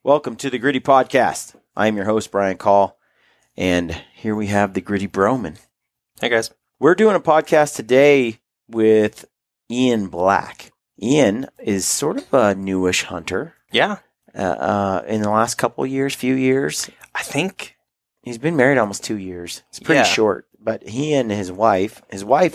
Welcome to the Gritty Podcast. I am your host, Brian Call, and here we have the Gritty Broman. Hey, guys. We're doing a podcast today with Ian Black. Ian is sort of a newish hunter. Yeah. In the last few years. I think. He's been married almost 2 years. It's pretty short, but he and his wife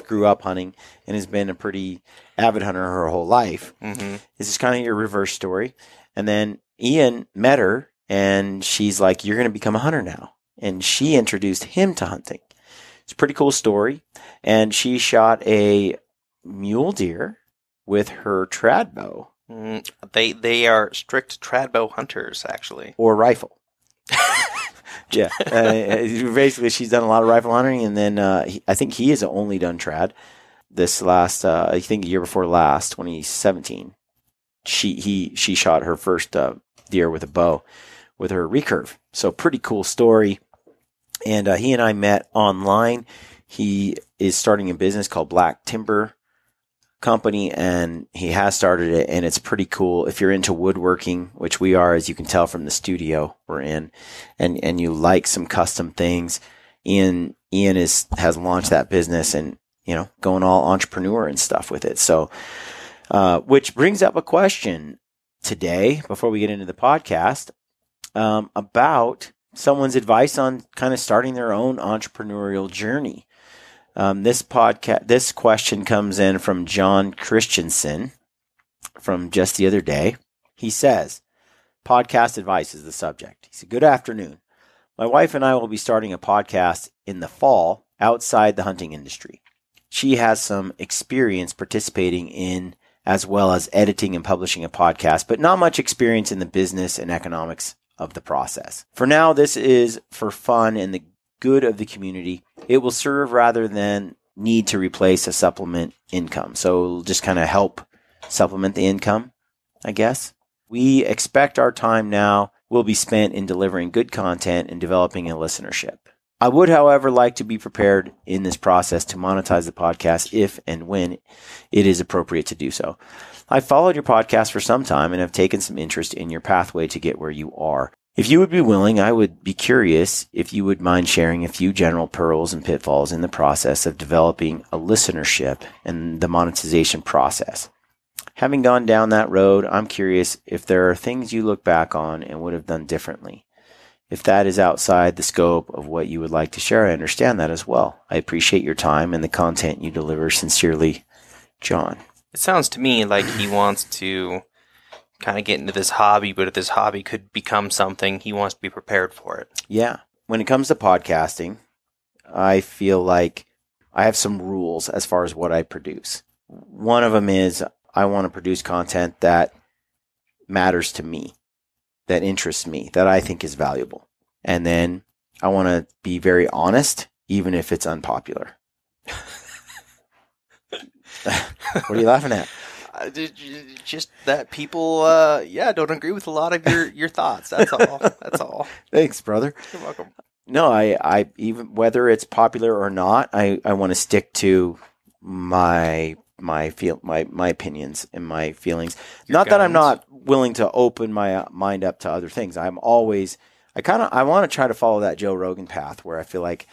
grew up hunting and has been a pretty avid hunter her whole life. Mm-hmm. This is kind of your reverse story. And then Ian met her and she's like, you're going to become a hunter now. And she introduced him to hunting. It's a pretty cool story. And she shot a mule deer with her trad bow. They are strict trad bow hunters, actually. Or rifle. Yeah. Basically, she's done a lot of rifle hunting. And then I think he has only done trad. This last, I think the year before last, 2017, she shot her first deer with a bow with her recurve. So pretty cool story. And he and I met online. He is starting a business called Black Timber Company, and he has started it, and it's pretty cool. If you're into woodworking, which we are, as you can tell from the studio we're in, and you like some custom things, Ian has launched that business and, going all entrepreneur and stuff with it. So, which brings up a question today before we get into the podcast, about someone's advice on kind of starting their own entrepreneurial journey. This question comes in from John Christensen from just the other day. He says, podcast advice is the subject. He said, good afternoon. My wife and I will be starting a podcast in the fall outside the hunting industry. She has some experience participating in as well as editing and publishing a podcast, but not much experience in the business and economics of the process. For now, this is for fun and the good of the community. It will serve rather than need to replace a supplement income. So it'll just kind of help supplement the income, I guess. We expect our time now will be spent in delivering good content and developing a listenership. I would, however, like to be prepared in this process to monetize the podcast if and when it is appropriate to do so. I've followed your podcast for some time and have taken some interest in your pathway to get where you are. If you would be willing, I would be curious if you would mind sharing a few general pearls and pitfalls in the process of developing a listenership and the monetization process. Having gone down that road, I'm curious if there are things you look back on and would have done differently. If that is outside the scope of what you would like to share, I understand that as well. I appreciate your time and the content you deliver. Sincerely, John. It sounds to me like he wants to kind of get into this hobby, but if this hobby could become something, he wants to be prepared for it. Yeah. When it comes to podcasting, I feel like I have some rules as far as what I produce. One of them is I want to produce content that matters to me, that interests me, that I think is valuable. And then I want to be very honest, even if it's unpopular. What are you laughing at? Just that people, don't agree with a lot of your thoughts. That's all. That's all. Thanks, brother. You're welcome. No, I even whether it's popular or not, I want to stick to my opinions and my feelings. Not that I'm not willing to open my mind up to other things. I want to try to follow that Joe Rogan path where I feel like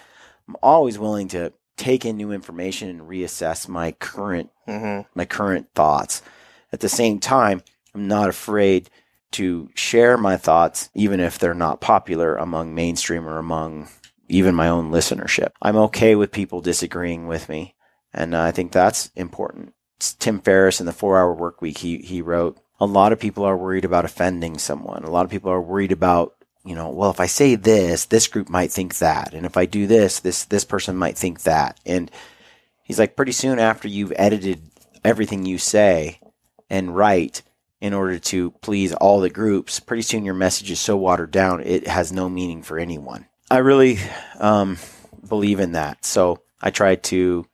I'm always willing to take in new information and reassess my current thoughts. At the same time, I'm not afraid to share my thoughts, even if they're not popular among mainstream or among even my own listenership. I'm okay with people disagreeing with me, and I think that's important. It's Tim Ferriss in the 4-Hour Workweek, he wrote, a lot of people are worried about offending someone. A lot of people are worried about, well, if I say this group might think that. And if I do this person might think that. And he's like, pretty soon after you've edited everything you say and write in order to please all the groups, pretty soon your message is so watered down, it has no meaning for anyone. I really believe in that. So I try to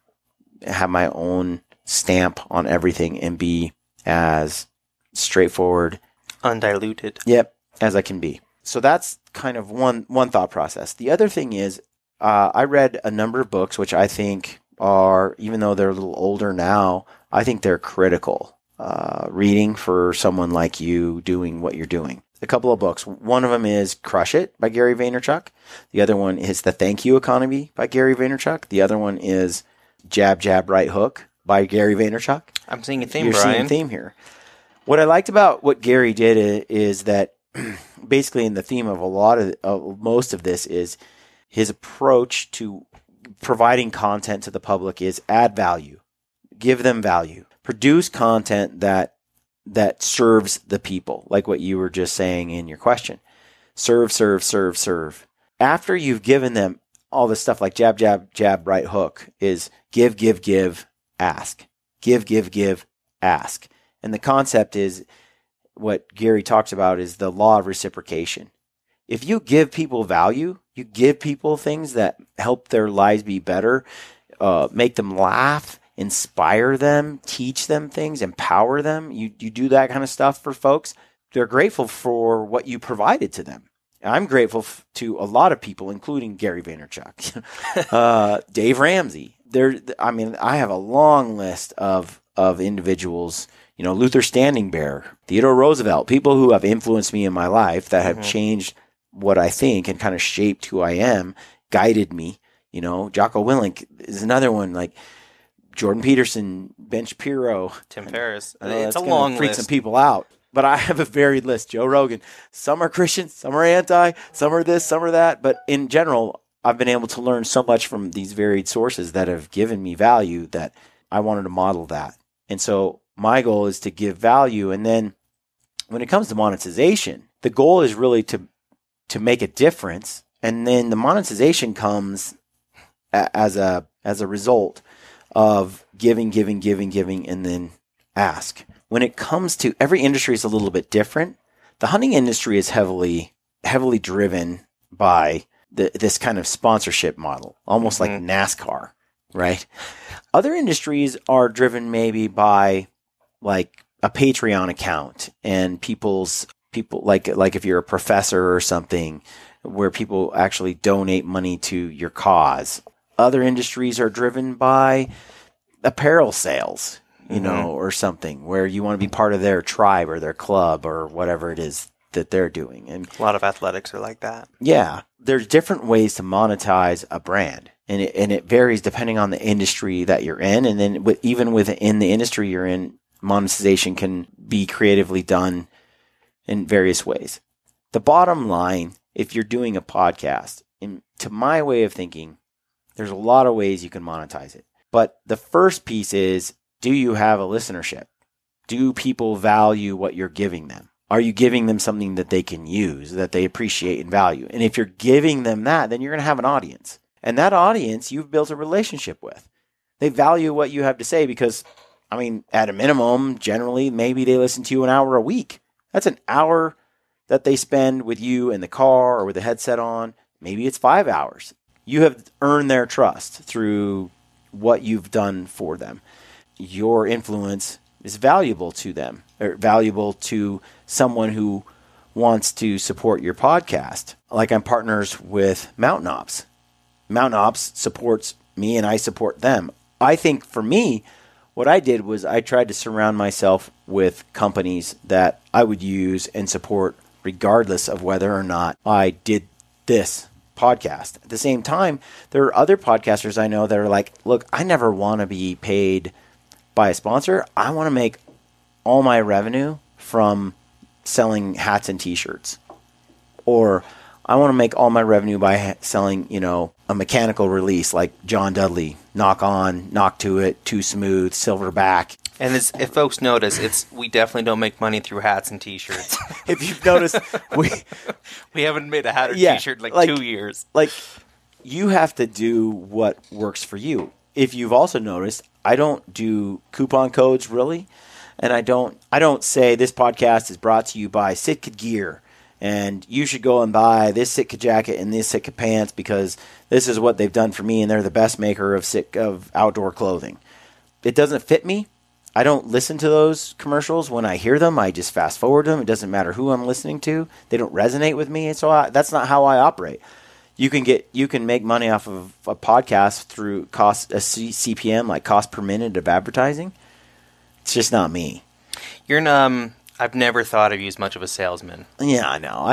have my own stamp on everything and be as straightforward, undiluted, as I can be. So that's kind of one thought process. The other thing is, I read a number of books, which I think are, even though they're a little older now, I think they're critical reading for someone like you doing what you're doing. a couple of books. One of them is Crush It by Gary Vaynerchuk. The other one is The Thank You Economy by Gary Vaynerchuk. The other one is Jab, Jab, Right Hook by Gary Vaynerchuk. I'm seeing a theme, You're Brian. seeing a theme here. What I liked about what Gary did is that basically in the theme of most of this is his approach to providing content to the public is add value, give them value, produce content that serves the people, like what you were just saying in your question. Serve, serve, serve, serve. After you've given them all this stuff like jab, jab, jab, right hook is give, give, give, ask. Give, give, give, ask. And the concept is what Gary talks about is the law of reciprocation. If you give people value, you give people things that help their lives be better, make them laugh, inspire them, teach them things, empower them. You do that kind of stuff for folks. They're grateful for what you provided to them. I'm grateful to a lot of people, including Gary Vaynerchuk, Dave Ramsey. I have a long list of individuals, Luther Standing Bear, Theodore Roosevelt, people who have influenced me in my life that have changed what I think and kind of shaped who I am, guided me. Jocko Willink is another one, like Jordan Peterson, Ben Shapiro, Tim Ferriss. It's a long freak list. Some people out, but I have a varied list. Joe Rogan. Some are Christian, some are anti, some are this, some are that. But in general, I've been able to learn so much from these varied sources that have given me value that I wanted to model that. And so my goal is to give value. And then when it comes to monetization, the goal is really to make a difference. And then the monetization comes as a result of giving, and then ask. When it comes to every industry is a little bit different. The hunting industry is heavily driven by this kind of sponsorship model, almost like NASCAR, right? Other industries are driven maybe by like a Patreon account and people like if you're a professor or something where people actually donate money to your cause. Other industries are driven by apparel sales, or something where you want to be part of their tribe or their club or whatever it is that they're doing. And a lot of athletics are like that. Yeah. There's different ways to monetize a brand, and it varies depending on the industry that you're in. And then even within the industry you're in, monetization can be creatively done in various ways. The bottom line, if you're doing a podcast, to my way of thinking, there's a lot of ways you can monetize it. But the first piece is, do you have a listenership? Do people value what you're giving them? Are you giving them something that they can use, that they appreciate and value? And if you're giving them that, then you're going to have an audience. And that audience you've built a relationship with. They value what you have to say because, at a minimum, generally, maybe they listen to you an hour a week. That's an hour that they spend with you in the car or with the headset on. Maybe it's 5 hours. You have earned their trust through what you've done for them. Your influence is valuable to them, or valuable to someone who wants to support your podcast. Like I'm partners with Mountain Ops. Mountain Ops supports me and I support them. I think for me, what I did was I tried to surround myself with companies that I would use and support regardless of whether or not I did this podcast. At the same time, there are other podcasters I know that are like, look, I never want to be paid by a sponsor. I want to make all my revenue from selling hats and t-shirts. Or I want to make all my revenue by selling, a mechanical release like John Dudley, Knock On, Knock To It, Too Smooth, Silverback. And if folks notice, we definitely don't make money through hats and t-shirts. If you've noticed, we haven't made a hat or t-shirt in like 2 years. Like, you have to do what works for you. If you've also noticed, I don't do coupon codes really, and I don't say this podcast is brought to you by Sitka Gear, and you should go and buy this Sitka jacket and this Sitka pants because this is what they've done for me, and they're the best maker of outdoor clothing. It doesn't fit me. I don't listen to those commercials. When I hear them, I just fast forward them. It doesn't matter who I'm listening to. They don't resonate with me, and so that's not how I operate. You can make money off of a podcast through a CPM, like cost per minute of advertising. It's just not me. You're in I've never thought of you as much of a salesman. Yeah, I know.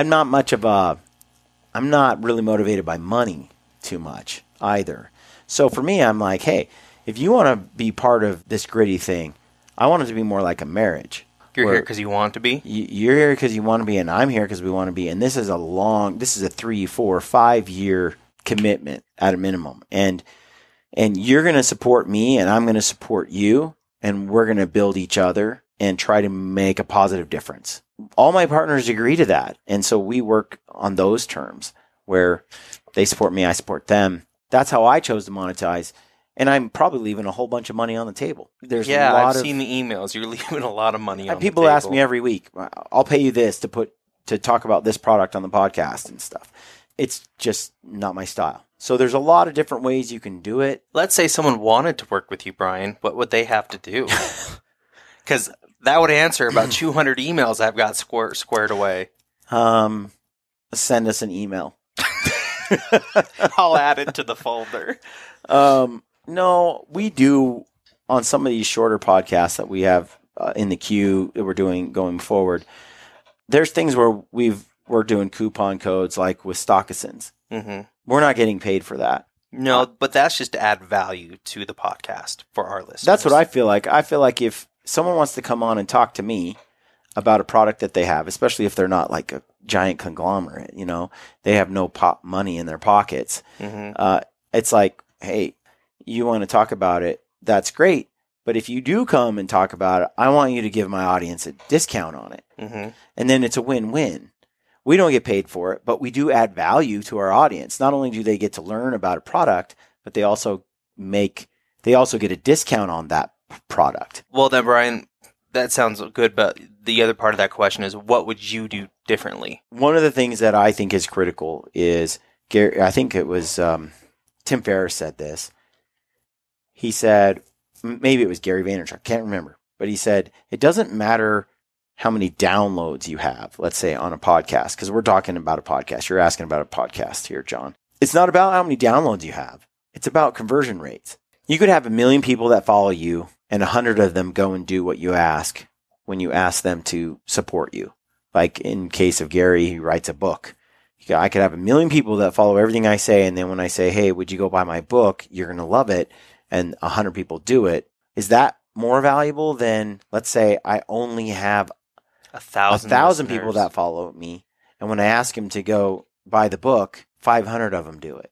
I'm not really motivated by money too much either. So for me, I'm like, hey, if you want to be part of this gritty thing, I want it to be more like a marriage. You're here because you want to be? You're here because you want to be, and I'm here because we want to be. And this is a 3, 4, 5 year commitment at a minimum. And you're going to support me, and I'm going to support you, and we're going to build each other and try to make a positive difference. All my partners agree to that. And so we work on those terms where they support me, I support them. That's how I chose to monetize. And I'm probably leaving a whole bunch of money on the table. I've seen the emails. You're leaving a lot of money on the table. People ask me every week, I'll pay you this to talk about this product on the podcast and stuff. It's just not my style. So there's a lot of different ways you can do it. Let's say someone wanted to work with you, Brian. What would they have to do? Because that would answer about 200 emails I've got squared away. Send us an email. I'll add it to the folder. No, we do on some of these shorter podcasts that we have in the queue that we're doing going forward. There's things where we're doing coupon codes like with Stockisons. Mm-hmm. We're not getting paid for that. No, but that's just to add value to the podcast for our listeners. That's what I feel like. I feel like if someone wants to come on and talk to me about a product that they have, especially if they're not like a giant conglomerate, they have no money in their pockets. Mm-hmm. It's like, hey, you want to talk about it? That's great. But if you do come and talk about it, I want you to give my audience a discount on it. Mm-hmm. And then it's a win-win. We don't get paid for it, but we do add value to our audience. Not only do they get to learn about a product, but they also get a discount on that product. Well then, Brian, that sounds good, but the other part of that question is, what would you do differently? One of the things that I think is critical is, I think it was Tim Ferriss said this. He said, maybe it was Gary Vaynerchuk, can't remember, but he said, it doesn't matter how many downloads you have, let's say on a podcast, because we're talking about a podcast. You're asking about a podcast here, John. It's not about how many downloads you have. It's about conversion rates. You could have 1 million people that follow you and 100 of them go and do what you ask when you ask them to support you. Like in case of Gary, he writes a book. I could have 1 million people that follow everything I say, and then when I say, hey, would you go buy my book? You're going to love it. And 100 people do it. Is that more valuable than, let's say, I only have 1,000 people that follow me, and when I ask them to go buy the book, 500 of them do it.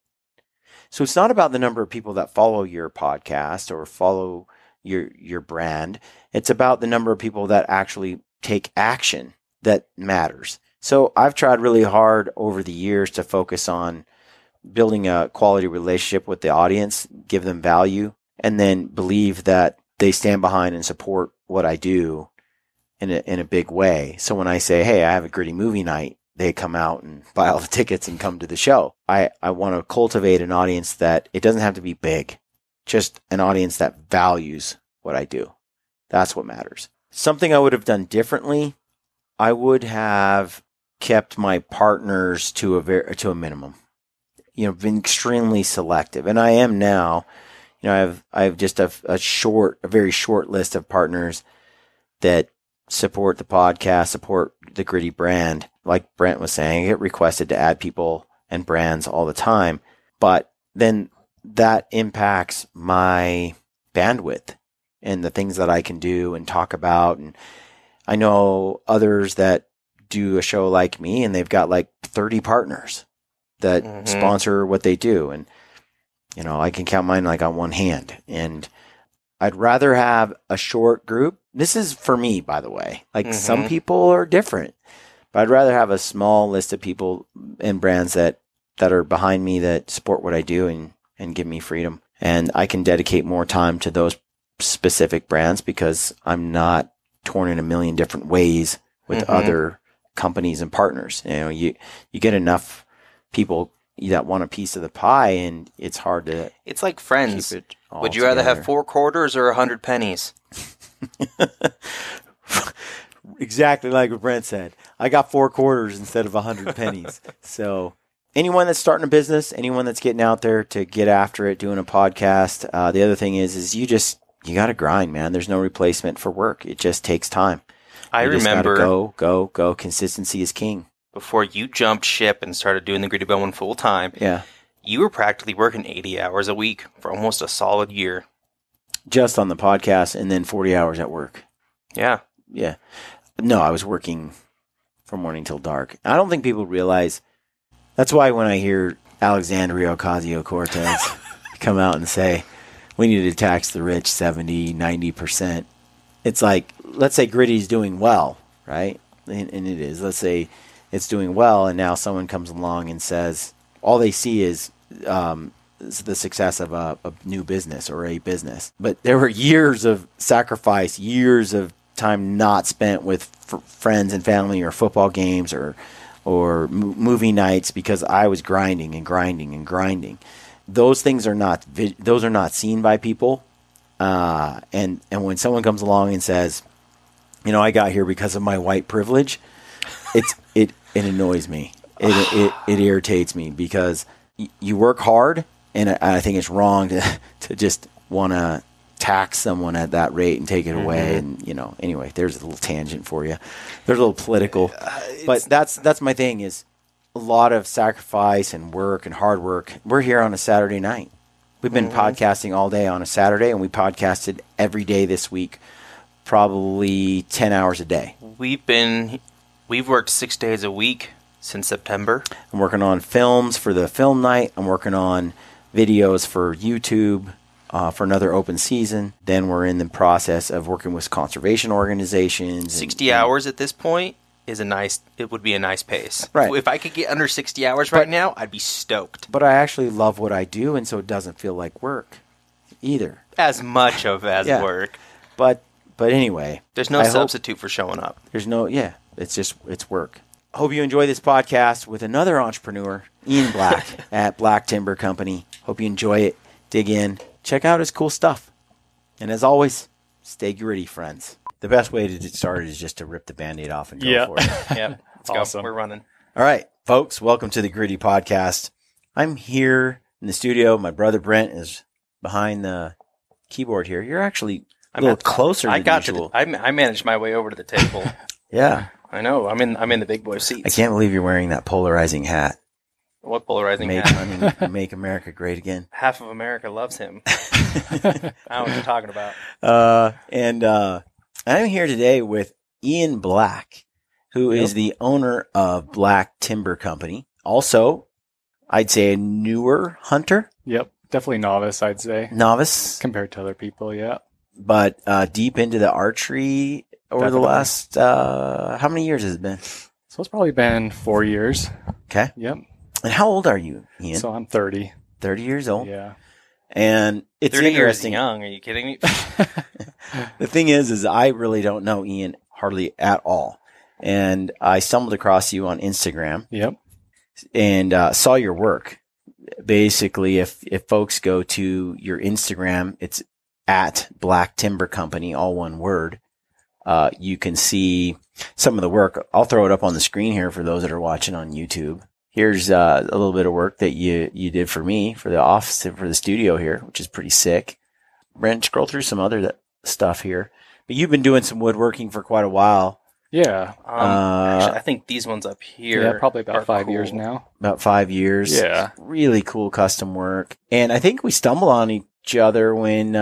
So it's not about the number of people that follow your podcast or follow your brand. It's about the number of people that actually take action that matters. So I've tried really hard over the years to focus on building a quality relationship with the audience, give them value, and then believe that they stand behind and support what I do in a big way. So when I say, hey, I have a gritty movie night, they come out and buy all the tickets and come to the show. I want to cultivate an audience that it doesn't have to be big, just an audience that values what I do. That's what matters. Something I would have done differently, I would have kept my partners to a minimum. Been extremely selective, and I am now. I have just a very short list of partners that support the podcast, support the Gritty brand. Like Brent was saying, I get requested to add people and brands all the time, but then that impacts my bandwidth and the things that I can do and talk about. And I know others that do a show like me, and they've got like 30 partners that sponsor what they do. And, I can count mine like on one hand. And I'd rather have a short group. This is for me, by the way. Like some people are different, but I'd rather have a small list of people and brands that are behind me that support what I do and give me freedom. And I can dedicate more time to those specific brands because I'm not torn in a million different ways with other companies and partners. You get enough people that want a piece of the pie, and it's hard to. It's like friends. Would you together. rather have 4 quarters or 100 pennies? Exactly like what Brent said. I got 4 quarters instead of 100 pennies. So anyone that's starting a business, anyone that's getting out there to get after it, doing a podcast. The other thing is you got to grind, man. There's no replacement for work. It just takes time. I You just gotta remember go. Consistency is king. before you jumped ship and started doing the Gritty Bowman full time, Yeah. you were practically working 80 hours a week for almost a solid year. Just on the podcast and then 40 hours at work. Yeah. Yeah. No, I was working from morning till dark. I don't think people realize. That's why when I hear Alexandria Ocasio-Cortez come out and say, we need to tax the rich 70, 90%, it's like, let's say Gritty's doing well, right? And it is. Let's say it's doing well, and now someone comes along and says, all they see is the success of a new business or a business. But there were years of sacrifice, years of time not spent with friends and family or football games or movie nights because I was grinding and grinding and grinding. Those things are not seen by people. And when someone comes along and says, you know, I got here because of my white privilege, it annoys me. It irritates me because you work hard, and I think it's wrong to just want to tax someone at that rate and take it away. And, you know, anyway, there's a little tangent for you. There's a little political. But that's my thing is a lot of sacrifice and work and hard work. We're here on a Saturday night. We've been podcasting all day on a Saturday, and we podcasted every day this week, probably 10 hours a day. We've worked 6 days a week since September. I'm working on films for the film night. I'm working on videos for YouTube for another open season. Then we're in the process of working with conservation organizations. 60 hours at this point it would be a nice pace. Right. If I could get under 60 hours right now, I'd be stoked. But I actually love what I do, and so it doesn't feel like work either. As much of as work. But anyway. There's no substitute for showing up. It's work. Hope you enjoy this podcast with another entrepreneur, Ian Black at Black Timber Company. Hope you enjoy it. Dig in. Check out his cool stuff. And as always, stay gritty, friends. The best way to get started is just to rip the Band-Aid off and go for it. Yeah, let's awesome. go. We're running. All right, folks, welcome to the Gritty Podcast. I'm here in the studio. My brother Brent is behind the keyboard here. You're actually a little closer than usual. I managed my way over to the table. Yeah. I know. I'm in the big boy seats. I can't believe you're wearing that polarizing hat. What polarizing hat? Make America great again. Half of America loves him. I don't know what you're talking about. And I'm here today with Ian Black, who is the owner of Black Timber Company. Also, I'd say a newer hunter. Yep. Definitely novice, I'd say. Novice. Compared to other people, yeah. But deep into the archery over the last, how many years has it been? So it's probably been 4 years. Okay. Yep. And how old are you, Ian? So I'm 30. 30 years old? Yeah. And it's 30 interesting. years young. Are you kidding me? The thing is I really don't know Ian hardly at all. And I stumbled across you on Instagram. Yep. And saw your work. Basically, if folks go to your Instagram, it's at Black Timber Company, all one word. You can see some of the work. I'll throw it up on the screen here for those that are watching on YouTube. Here's a little bit of work that you did for me, for the office, for the studio here, which is pretty sick. Brent, scroll through some other stuff here. But you've been doing some woodworking for quite a while. Yeah. Actually, I think these ones up here. Yeah, probably about 5 years now. About 5 years. Yeah. Really cool custom work. And I think we stumbled on each other when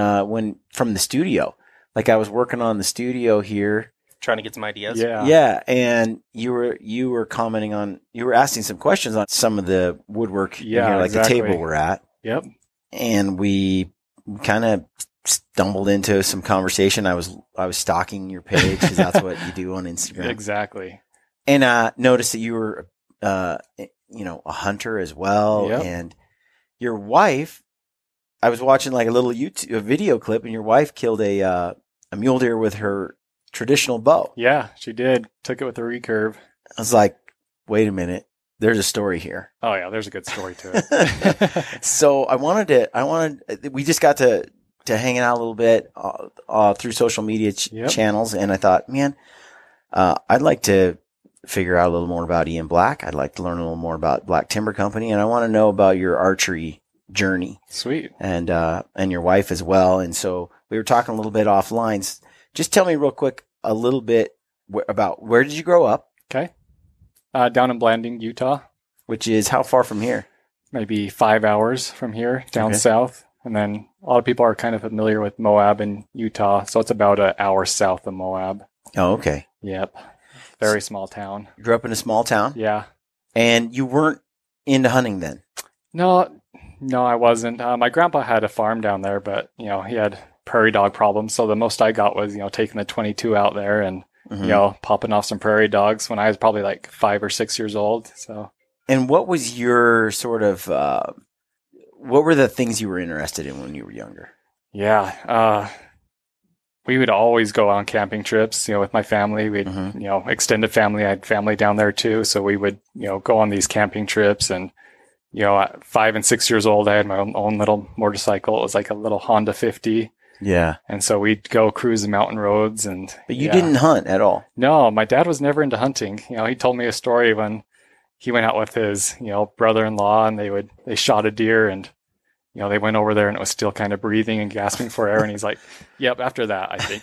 from the studio. Like I was working on the studio here. Trying to get some ideas. Yeah. Yeah. And you were commenting on, you were asking some questions on some of the woodwork in here, like exactly. the table we're at. Yep. And we kind of stumbled into some conversation. I was stalking your page because that's what you do on Instagram. Exactly. And I noticed that you were, a hunter as well. Yep. And your wife, I was watching like a little YouTube video clip, and your wife killed a mule deer with her traditional bow. Yeah, she did. Took it with a recurve. I was like, wait a minute. There's a story here. Oh yeah, there's a good story to it. So we just got to hanging out a little bit through social media channels. And I thought, man, I'd like to figure out a little more about Ian Black. I'd like to learn a little more about Black Timber Company. And I want to know about your archery journey. Sweet. And your wife as well. And so we were talking a little bit offline. Just tell me real quick a little bit where did you grow up? Okay. Down in Blanding, Utah. Which is how far from here? Maybe 5 hours from here, down Okay. south. And then a lot of people are kind of familiar with Moab in Utah. So it's about an hour south of Moab. Oh, okay. Yep. Very small town. You grew up in a small town, Yeah. and you weren't into hunting then. No, I wasn't. My grandpa had a farm down there, but, he had prairie dog problems. So the most I got was, taking the 22 out there and, Mhm. popping off some prairie dogs when I was probably like 5 or 6 years old. So, And what was your sort of, what were the things you were interested in when you were younger? yeah, we would always go on camping trips, with my family. We'd, Mhm. Extended family. I had family down there too. So we would, go on these camping trips. And, at 5 and 6 years old, I had my own little motorcycle. It was like a little Honda 50. Yeah. And so we'd go cruise the mountain roads. And But you didn't hunt at all. No, my dad was never into hunting. He told me a story when he went out with his, brother-in-law, and they shot a deer, and, they went over there and it was still kind of breathing and gasping for air. And he's like, yep, after that, I think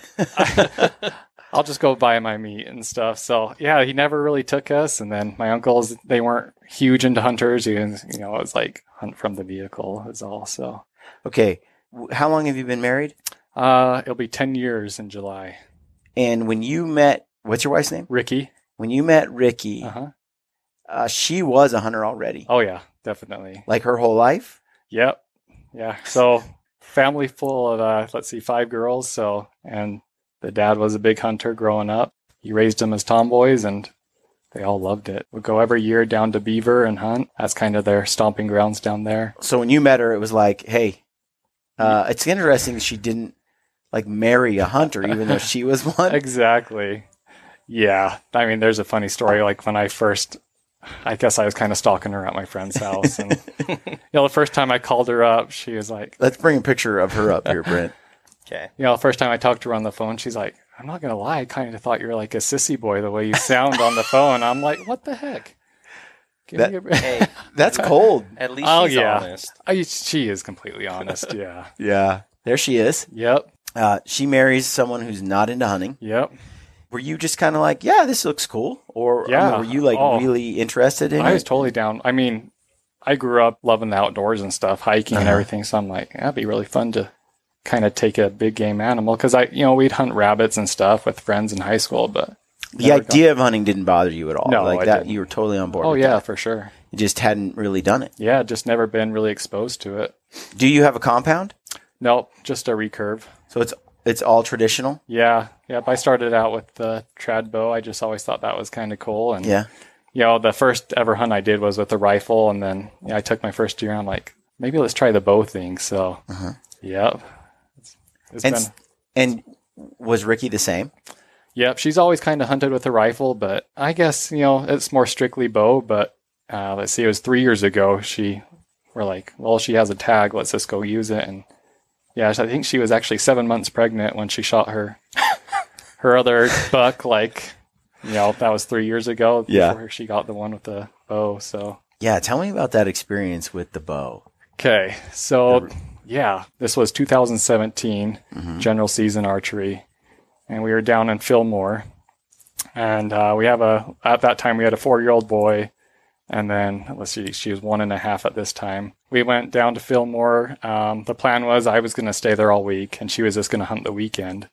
I'll just go buy my meat and stuff. So yeah, he never really took us. And then my uncles, they weren't huge into hunters. It was like hunt from the vehicle is all. So, Okay. How long have you been married? it'll be 10 years in July. And when you met, what's your wife's name? Ricky. When you met Ricky, Uh-huh. she was a hunter already. Oh yeah, definitely. Like her whole life? Yep. Yeah. So family full of, 5 girls. So, and the dad was a big hunter growing up. He raised them as tomboys and they all loved it. We'd go every year down to Beaver and hunt. That's kind of their stomping grounds down there. So when you met her, it was like, hey, it's interesting she didn't like marry a hunter, even though she was one. Exactly. Yeah. I mean, there's a funny story. Like when I guess I was kind of stalking her at my friend's house. And, the first time I called her up, she was like, Let's bring a picture of her up here, Brent. Okay. the first time I talked to her on the phone, she's like, I'm not going to lie. I kind of thought you were like a sissy boy the way you sound on the phone. I'm like, what the heck? Give me a- Hey, That's cold. at least Oh, she's yeah. honest. She is completely honest. Yeah. Yeah. There she is. Yep. She marries someone who's not into hunting. Yep. Were you just kind of like, yeah, this looks cool? Or Yeah. were you like Oh. really interested in I was it? totally down. I mean, I grew up loving the outdoors and stuff, hiking and Uh-huh. everything. So I'm like, that'd be really fun to kind of take a big game animal. Cause we'd hunt rabbits and stuff with friends in high school, but The never got- idea of hunting didn't bother you at all. No, like I that, didn't. you were totally on board. Oh with yeah, that. for sure. You just hadn't really done it. Yeah. Just never been really exposed to it. Do you have a compound? Nope. Just a recurve. So it's all traditional. Yeah. Yep. I started out with the trad bow. I just always thought that was kind of cool. And, Yeah. the first ever hunt I did was with a rifle. And then I took my first deer. And I'm like, maybe let's try the bow thing. So, yep. It's And been, and was Ricky the same? yep. She's always kind of hunted with a rifle, but I guess, it's more strictly bow. But let's see, it was 3 years ago. We're like, well, she has a tag. Let's just go use it. And yeah, I think she was actually 7 months pregnant when she shot her other buck. Like, that was 3 years ago. Yeah. Before she got the one with the bow. So, Yeah. Tell me about that experience with the bow. okay. So, yeah, this was 2017, general season archery. And we were down in Fillmore. And at that time, we had a 4-year-old boy. And then, let's see, she was 1.5 at this time. We went down to Fillmore. The plan was I was going to stay there all week, and she was just going to hunt the weekend.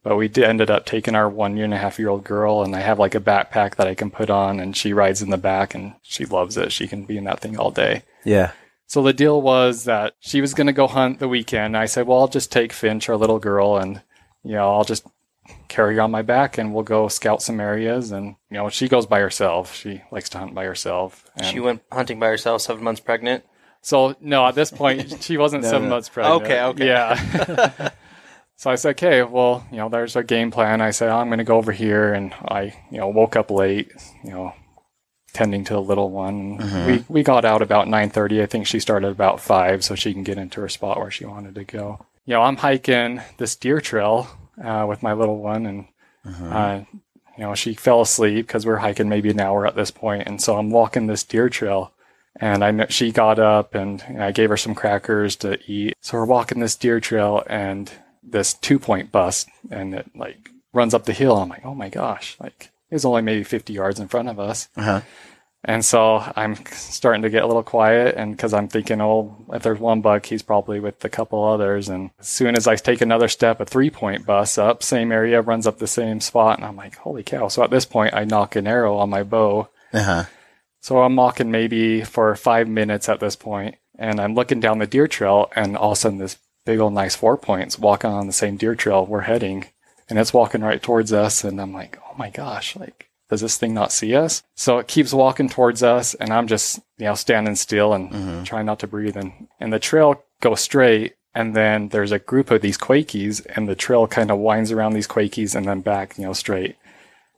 But we ended up taking our 1.5-year-old girl, and I have like a backpack that I can put on, and she rides in the back, and she loves it. She can be in that thing all day. Yeah. So the deal was that she was going to go hunt the weekend. I said, well, I'll just take Finch, our little girl, and, I'll just carry her on my back and we'll go scout some areas. And, she goes by herself. She likes to hunt by herself. And She went hunting by herself, 7 months pregnant. so, no, at this point, she wasn't 7 months pregnant. Okay. Yeah. So I said, okay, well, there's a game plan. I said, I'm going to go over here. And I, woke up late, tending to the little one. We got out about 9:30. I think she started about 5 so she can get into her spot where she wanted to go. I'm hiking this deer trail with my little one, and she fell asleep because we're hiking maybe an hour at this point, and so I'm walking this deer trail, and she got up, and I gave her some crackers to eat. So we're walking this deer trail, and this 2-point bust, and it like runs up the hill. I'm like, oh my gosh, like it was only maybe 50 yards in front of us. Uh-huh. And so I'm starting to get a little quiet, and because I'm thinking, oh, if there's one buck, he's probably with a couple others. And as soon as I take another step, a 3-point busts up, same area, runs up the same spot, and I'm like, holy cow. So at this point, I knock an arrow on my bow. Uh-huh. So I'm walking maybe for 5 minutes at this point, and I'm looking down the deer trail, and all of a sudden this big old nice 4-point's walking on the same deer trail we're heading, and it's walking right towards us, and I'm like, oh my gosh, like, does this thing not see us? So it keeps walking towards us, and I'm just, standing still and trying not to breathe. And the trail goes straight, and then there's a group of these Quakies, and the trail kind of winds around these Quakies and then back, straight.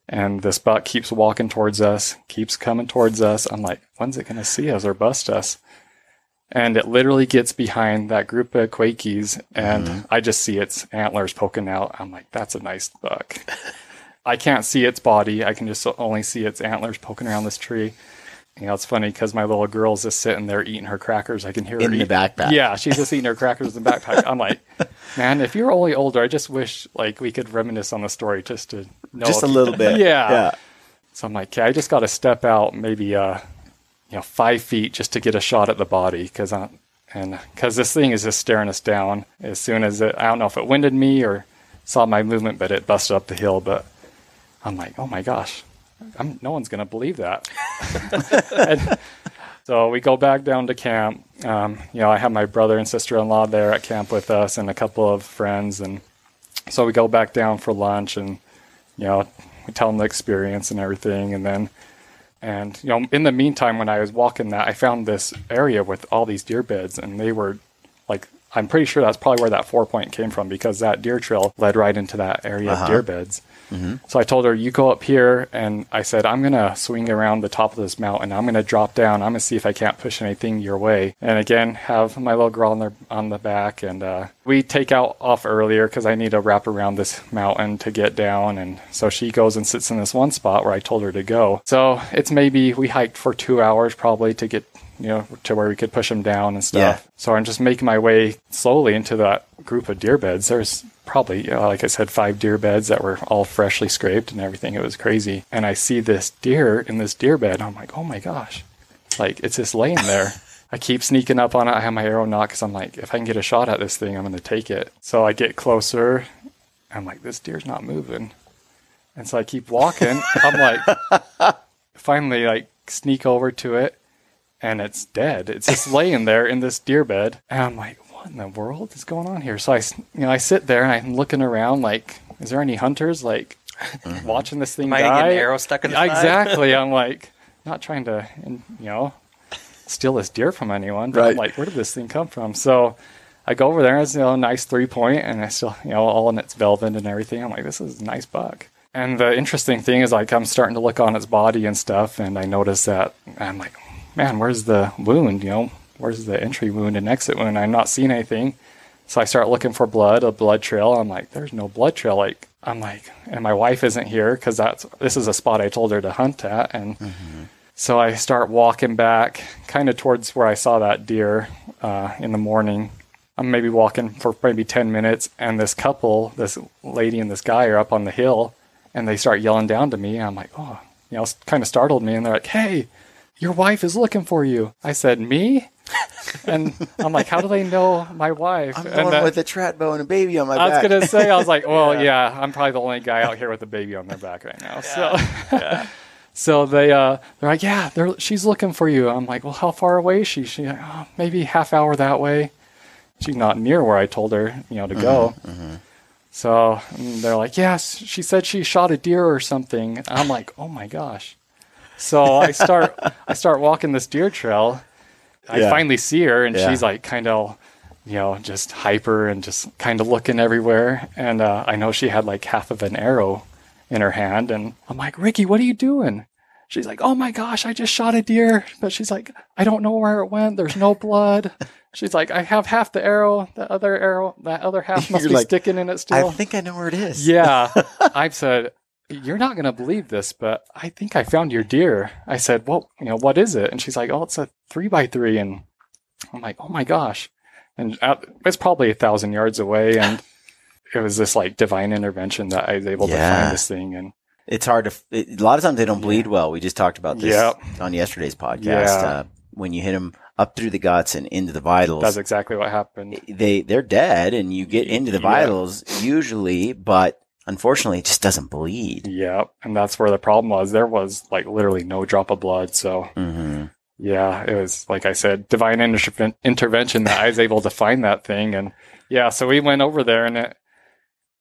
And this buck keeps walking towards us, keeps coming towards us. I'm like, when's it going to see us or bust us? And it literally gets behind that group of Quakies, and I just see its antlers poking out. I'm like, that's a nice buck. I can't see its body. I can just only see its antlers poking around this tree. It's funny because my little girl's just sitting there eating her crackers. I can hear her in the backpack. Yeah, she's just eating her crackers in the backpack. I'm like, man, if you're only older, I just wish like we could reminisce on the story just to know. Just a little bit. Yeah. So I'm like, okay, I just got to step out maybe 5 feet just to get a shot at the body because this thing is just staring us down. As soon as I don't know if it winded me or saw my movement, but it busted up the hill. But I'm like, oh my gosh, no one's going to believe that. And so we go back down to camp. I have my brother and sister-in-law there at camp with us and a couple of friends. And so we go back down for lunch and, we tell them the experience and everything. And in the meantime, when I was walking that, I found this area with all these deer beds, and they were like, I'm pretty sure that's probably where that 4-point came from because that deer trail led right into that area of deer beds. Mm-hmm. So I told her, you go up here, and I said, I'm going to swing around the top of this mountain. I'm going to drop down. I'm going to see if I can't push anything your way. And again, have my little girl on the back, and we take off earlier because I need to wrap around this mountain to get down. And so she goes and sits in this one spot where I told her to go. So it's maybe we hiked for 2 hours probably to get to where we could push them down and stuff. Yeah. So I'm just making my way slowly into that group of deer beds. There's probably, like I said, 5 deer beds that were all freshly scraped and everything. It was crazy. And I see this deer in this deer bed. I'm like, oh my gosh. Like, it's just laying there. I keep sneaking up on it. I have my arrow nocked because I'm like, if I can get a shot at this thing, I'm going to take it. So I get closer. I'm like, this deer's not moving. And so I keep walking. I'm like, finally, like, sneak over to it. And it's dead. It's just laying there in this deer bed. And I'm like, what in the world is going on here? So I sit there and I'm looking around like, is there any hunters like watching this thing die? Getting an arrow stuck in the side? Exactly. I'm like, not trying to, steal this deer from anyone. But I'm like, where did this thing come from? So I go over there. It's a nice 3-point, and I still, all in its velvet and everything. I'm like, this is a nice buck. And the interesting thing is like, I'm starting to look on its body and stuff, and I notice that I'm like, man, where's the wound? Where's the entry wound and exit wound? I'm not seeing anything. So I start looking for a blood trail. I'm like, there's no blood trail. And my wife isn't here because this is a spot I told her to hunt at. And so I start walking back kind of towards where I saw that deer in the morning. I'm maybe walking for maybe 10 minutes, and this lady and this guy are up on the hill, and they start yelling down to me. And I'm like, oh, kind of startled me. And they're like, hey, your wife is looking for you. I said, me? And I'm like, how do they know my wife? I'm going with a trad bow and a baby on my back. I was going to say, I was like, well, yeah, I'm probably the only guy out here with a baby on their back right now. So they're like, yeah, she's looking for you. I'm like, well, how far away is she? She's like, oh, maybe half hour that way. She's not near where I told her, to go. Mm-hmm. So they're like, yes, she said she shot a deer or something. And I'm like, oh my gosh. So I start walking this deer trail. I finally see her, and she's like kind of, just hyper and just kind of looking everywhere. And I know she had like half of an arrow in her hand, and I'm like, Ricky, what are you doing? She's like, oh my gosh, I just shot a deer. But she's like, I don't know where it went. There's no blood. She's like, I have half the arrow. That other half must be sticking in it still. I think I know where it is. Yeah. I said, you're not going to believe this, but I think I found your deer. I said, well, what is it? And she's like, oh, it's a 3x3. And I'm like, oh my gosh. And it's probably 1,000 yards away. And it was this like divine intervention that I was able to find this thing. And it's hard a lot of times they don't bleed well. We just talked about this on yesterday's podcast. Yeah. When you hit them up through the guts and into the vitals, that's exactly what happened. They're dead, and you get into the vitals usually, but unfortunately, it just doesn't bleed. Yeah, and that's where the problem was. There was like literally no drop of blood. So yeah, it was like I said, divine intervention that I was able to find that thing. And yeah, so we went over there, and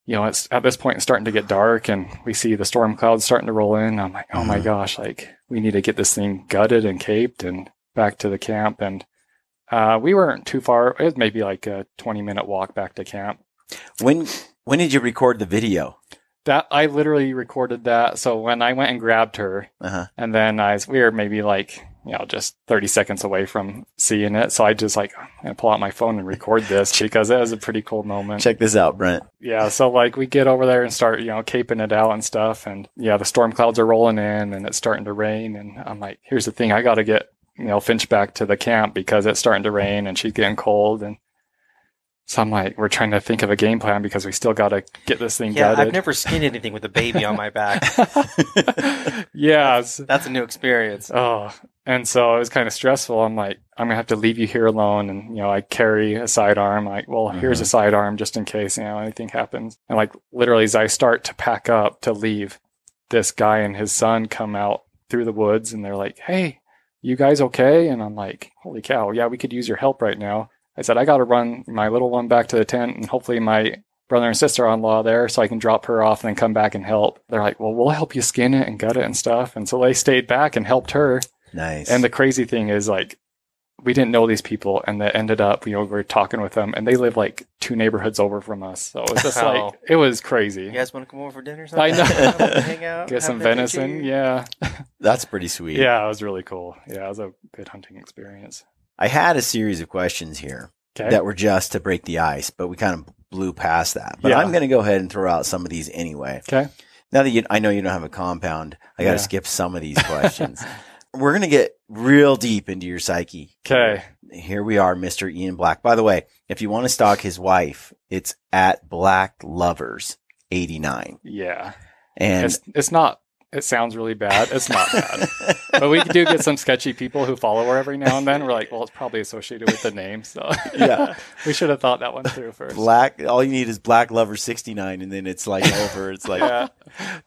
it's at this point it's starting to get dark, and we see the storm clouds starting to roll in. I'm like, oh my gosh, like we need to get this thing gutted and caped and back to the camp. And we weren't too far. It was maybe like a 20-minute walk back to camp. When did you record the video? That I literally recorded that. So when I went and grabbed her, and then we were maybe like, just 30 seconds away from seeing it. So I just like, I'm going to pull out my phone and record this because it was a pretty cool moment. Check this out, Brent. Yeah. So like we get over there and start, caping it out and stuff. And yeah, the storm clouds are rolling in and it's starting to rain. And I'm like, here's the thing. I got to get, Finch back to the camp because it's starting to rain and she's getting cold. And so I'm like, we're trying to think of a game plan because we still got to get this thing gutted. I've never skinned anything with a baby on my back. Yeah. That's a new experience. Oh, and so it was kind of stressful. I'm like, I'm going to have to leave you here alone. And, I carry a sidearm. Like, well, here's a sidearm just in case, anything happens. And like, literally as I start to pack up to leave, this guy and his son come out through the woods and they're like, hey, you guys okay? And I'm like, holy cow. Yeah, we could use your help right now. I said, I got to run my little one back to the tent and hopefully my brother and sister-in-law there so I can drop her off and then come back and help. They're like, well, we'll help you skin it and gut it and stuff. And so they stayed back and helped her. Nice. And the crazy thing is like, we didn't know these people and that ended up, we were talking with them and they live like 2 neighborhoods over from us. So it was just like, it was crazy. You guys want to come over for dinner or something? I know. Hang out. Get some venison. Yeah. That's pretty sweet. Yeah, it was really cool. Yeah, it was a good hunting experience. I had a series of questions here that were just to break the ice, but we kind of blew past that. But I'm going to go ahead and throw out some of these anyway. Okay. Now that I know you don't have a compound, I got to skip some of these questions. We're going to get real deep into your psyche. Okay. Here we are, Mr. Ian Black. By the way, if you want to stalk his wife, it's at BlackLovers89. Yeah. And it's not, it sounds really bad. It's not bad. But we do get some sketchy people who follow her every now and then. We're like, well, it's probably associated with the name. So yeah, we should have thought that one through first. All you need is BlackLovers69 and then it's like over. It's like,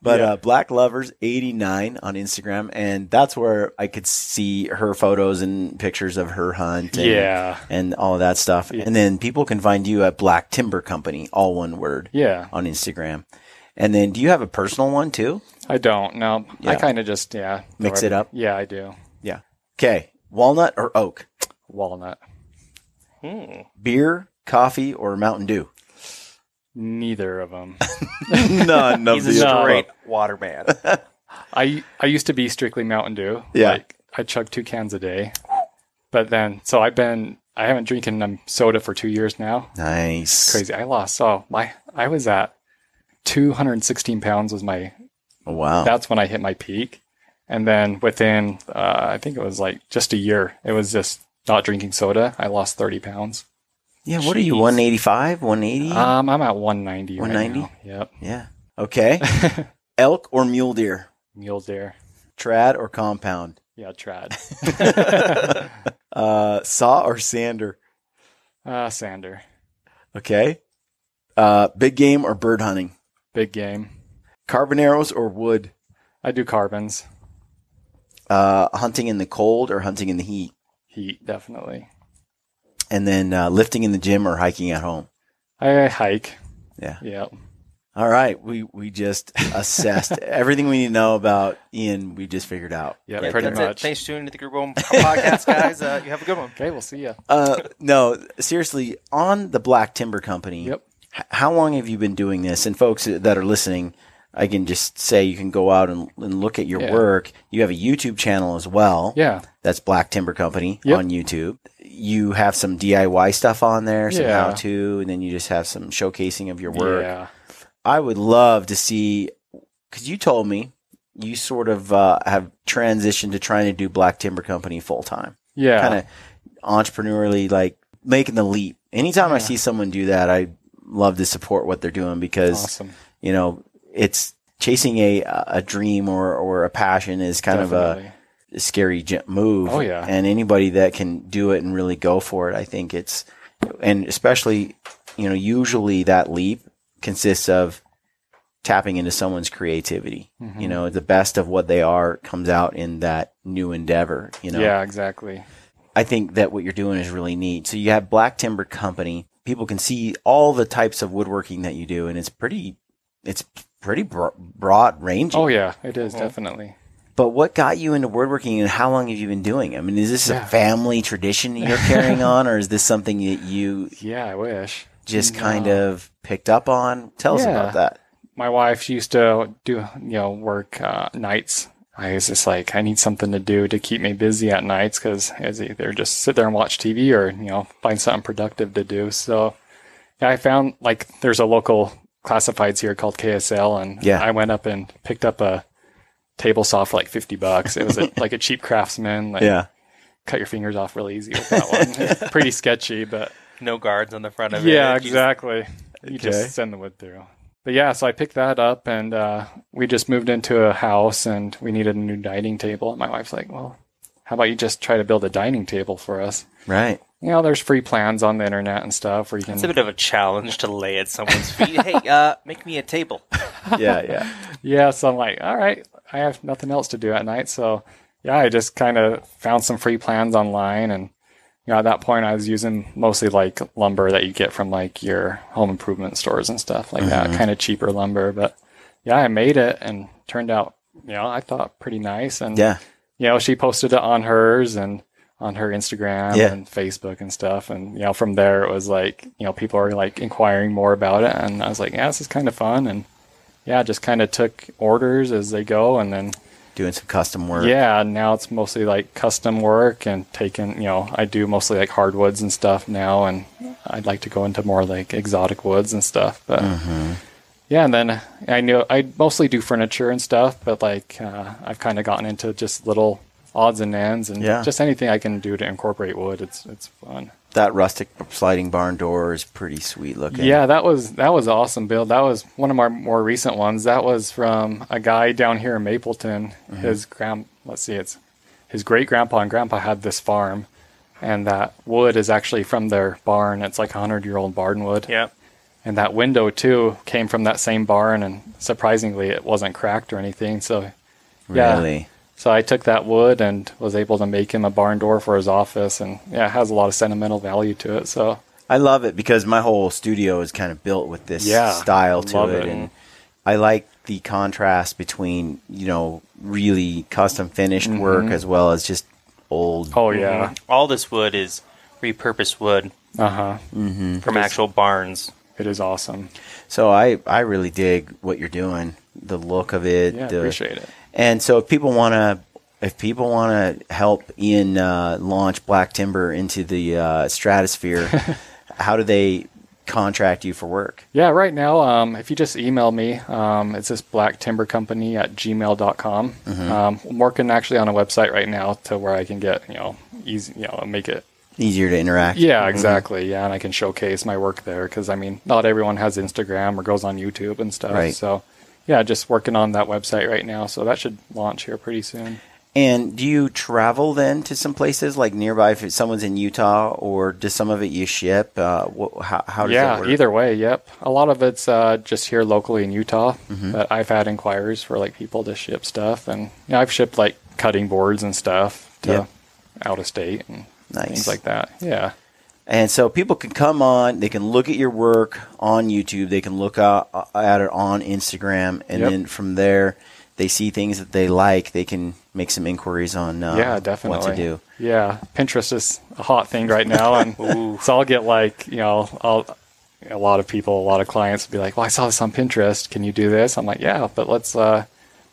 BlackLovers89 on Instagram. And that's where I could see her photos and pictures of her hunt. And, and all of that stuff. Yeah. And then people can find you at Black Timber Company, all one word. Yeah. On Instagram. And then do you have a personal one too? I don't. No, I kind of just, mix it up. Yeah, I do. Yeah. Okay. Walnut or oak? Walnut. Beer, coffee, or Mountain Dew? Neither of them. None of He's a straight water man. I used to be strictly Mountain Dew. Yeah. Like I chug 2 cans a day. But then, so I haven't drinking soda for 2 years now. Nice. It's crazy. I was at 216 pounds was my, wow. That's when I hit my peak. And then within, I think it was like just a year, it was just not drinking soda. I lost 30 pounds. Yeah. What are you, 185, 180? I'm at 190 190? right now. Yep. Yeah. Okay. Elk or mule deer? Mule deer. Trad or compound? Yeah, trad. Saw or sander? Sander. Okay. Big game or bird hunting? Big game. Carbon arrows or wood? I do carbons. Hunting in the cold or hunting in the heat? Heat, definitely. And then lifting in the gym or hiking at home? I hike. Yeah. Yep. All right. We just assessed everything we need to know about Ian. We just figured out. Yeah, pretty much. Thanks for tuning into the Group Home podcast, guys. You have a good one. Okay, we'll see you. No, seriously, on the Black Timber Company. Yep. How long have you been doing this? And folks that are listening, I can just say you can go out and look at your work. You have a YouTube channel as well. Yeah. That's Black Timber Company on YouTube. You have some DIY stuff on there, some how-to, and then you just have some showcasing of your work. Yeah. I would love to see, because you told me you sort of have transitioned to trying to do Black Timber Company full-time. Yeah. Kind of entrepreneurially, like making the leap. Anytime I see someone do that, love to support what they're doing because, Awesome. you know, it's chasing a dream or a passion is kind Definitely. of a scary move. Oh, yeah. And anybody that can do it and really go for it, I think it's, and especially, you know, usually that leap consists of tapping into someone's creativity. Mm-hmm. You know, the best of what they are comes out in that new endeavor, you know. Yeah, exactly. I think that what you're doing is really neat. So you have Black Timber Company. People can see all the types of woodworking that you do, and it's pretty broad ranging. Oh yeah, it is definitely. But what got you into woodworking, and how long have you been doing it? I mean, is this a family tradition that you're carrying on, or is this something that you Yeah, I wish. just kind of picked up on? Tell us about that. My wife, she used to do, work nights. I was just like, I need something to do to keep me busy at nights because it's either just sit there and watch TV or, find something productive to do. So yeah, I found like there's a local classifieds here called KSL, and I went up and picked up a table saw for like $50. It was like a cheap Craftsman. Cut your fingers off really easy with that one. It's pretty sketchy, but No guards on the front of it. yeah, exactly. You just send the wood through. But yeah, so I picked that up, and we just moved into a house, and we needed a new dining table. And my wife's like, well, how about you just try to build a dining table for us? Right. There's free plans on the internet and stuff where you can... It's a bit of a challenge to lay at someone's feet. Hey, make me a table. Yeah. Yeah, so I'm like, all right, I have nothing else to do at night. So yeah, I just kind of found some free plans online, and at that point I was using mostly like lumber that you get from like your home improvement stores and stuff like that, kind of cheaper lumber. But yeah, I made it and turned out, I thought pretty nice. And she posted it on hers and on her Instagram and Facebook and stuff. And, from there it was like, people were like inquiring more about it. And I was like, yeah, this is kind of fun. And yeah, just kind of took orders as they go, and then doing some custom work. Yeah, now it's mostly like custom work and taking, I do mostly like hardwoods and stuff now, and I'd like to go into more like exotic woods and stuff. But yeah, and then I mostly do furniture and stuff, but like I've kind of gotten into just little odds and ends and just anything I can do to incorporate wood. It's fun. That rustic sliding barn door is pretty sweet looking. Yeah, that was awesome build. That was one of our more recent ones. That was from a guy down here in Mapleton. His his great grandpa and grandpa had this farm, and that wood is actually from their barn. It's like 100-year-old barn wood. Yeah. And that window too came from that same barn, and surprisingly it wasn't cracked or anything. So really. So I took that wood and was able to make him a barn door for his office, and it has a lot of sentimental value to it. So I love it because my whole studio is kind of built with this style to it, and I like the contrast between really custom finished work as well as just old. Oh yeah, all this wood is repurposed wood from actual barns. It is awesome. So I really dig what you're doing, the look of it. Yeah, appreciate it. And so if people want to help Ian launch Black Timber into the stratosphere, how do they contract you for work? Yeah, right now, if you just email me, it's just blacktimbercompany@gmail.com. I'm working actually on a website right now to where I can get, easy, make it easier to interact. Yeah, exactly. Yeah, and I can showcase my work there because, not everyone has Instagram or goes on YouTube and stuff. Right. So, yeah, just working on that website right now. So that should launch here pretty soon. And do you travel then to some places like nearby if someone's in Utah, or does some of it you ship? How does that work? Either way, yep. A lot of it's just here locally in Utah, but I've had inquiries for like people to ship stuff. And I've shipped like cutting boards and stuff to out of state and things like that. Yeah. And so people can come on, they can look at your work on YouTube, they can look at it on Instagram, and then from there, they see things that they like, they can make some inquiries on definitely. what to do. Yeah, Pinterest is a hot thing right now, and so I'll get like, a lot of people, a lot of clients will be like, well, I saw this on Pinterest, can you do this? I'm like, yeah, but let's, I'll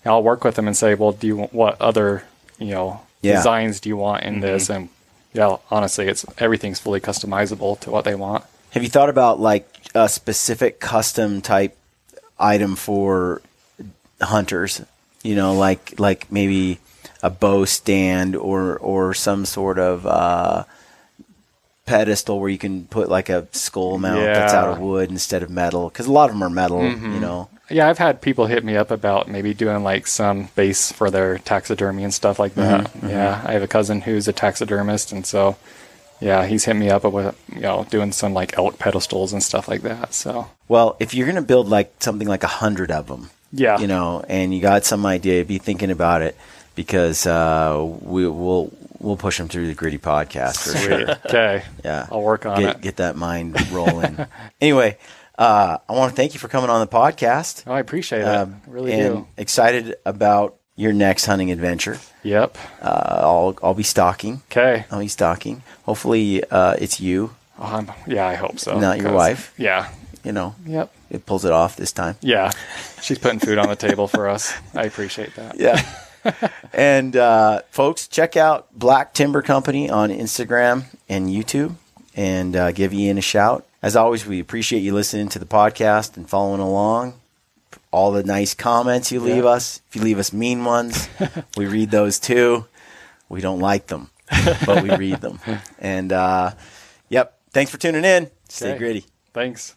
work with them and say, well, what other, designs do you want in this? And yeah, honestly, everything's fully customizable to what they want. Have you thought about like a specific custom type item for hunters? Like maybe a bow stand or some sort of pedestal where you can put like a skull mount that's out of wood instead of metal, because a lot of them are metal, you know. Yeah, I've had people hit me up about maybe doing like some base for their taxidermy and stuff like that. Yeah, I have a cousin who's a taxidermist, and so yeah, he's hit me up with, you know, doing some like elk pedestals and stuff like that. So, well, if you're gonna build like something like 100 of them, yeah, you know, and you got some idea, be thinking about it, because we'll push them through the Gritty Podcast for sure. Okay, Yeah, I'll work on it. Get that mind rolling. Anyway, I want to thank you for coming on the podcast. Oh, I appreciate it. I really and do. excited about your next hunting adventure. Yep. I'll be stalking. Okay. I'll be stalking. Hopefully, it's you, Yeah, I hope so. not your wife. Yeah. You know, Yep. it pulls it off this time. Yeah. She's putting food on the table for us. I appreciate that. Yeah. And folks, check out Black Timber Company on Instagram and YouTube, and give Ian a shout. As always, we appreciate you listening to the podcast and following along. All the nice comments you leave us. If you leave us mean ones, we read those too. We don't like them, but we read them. And yep, thanks for tuning in. Stay Okay. gritty. Thanks.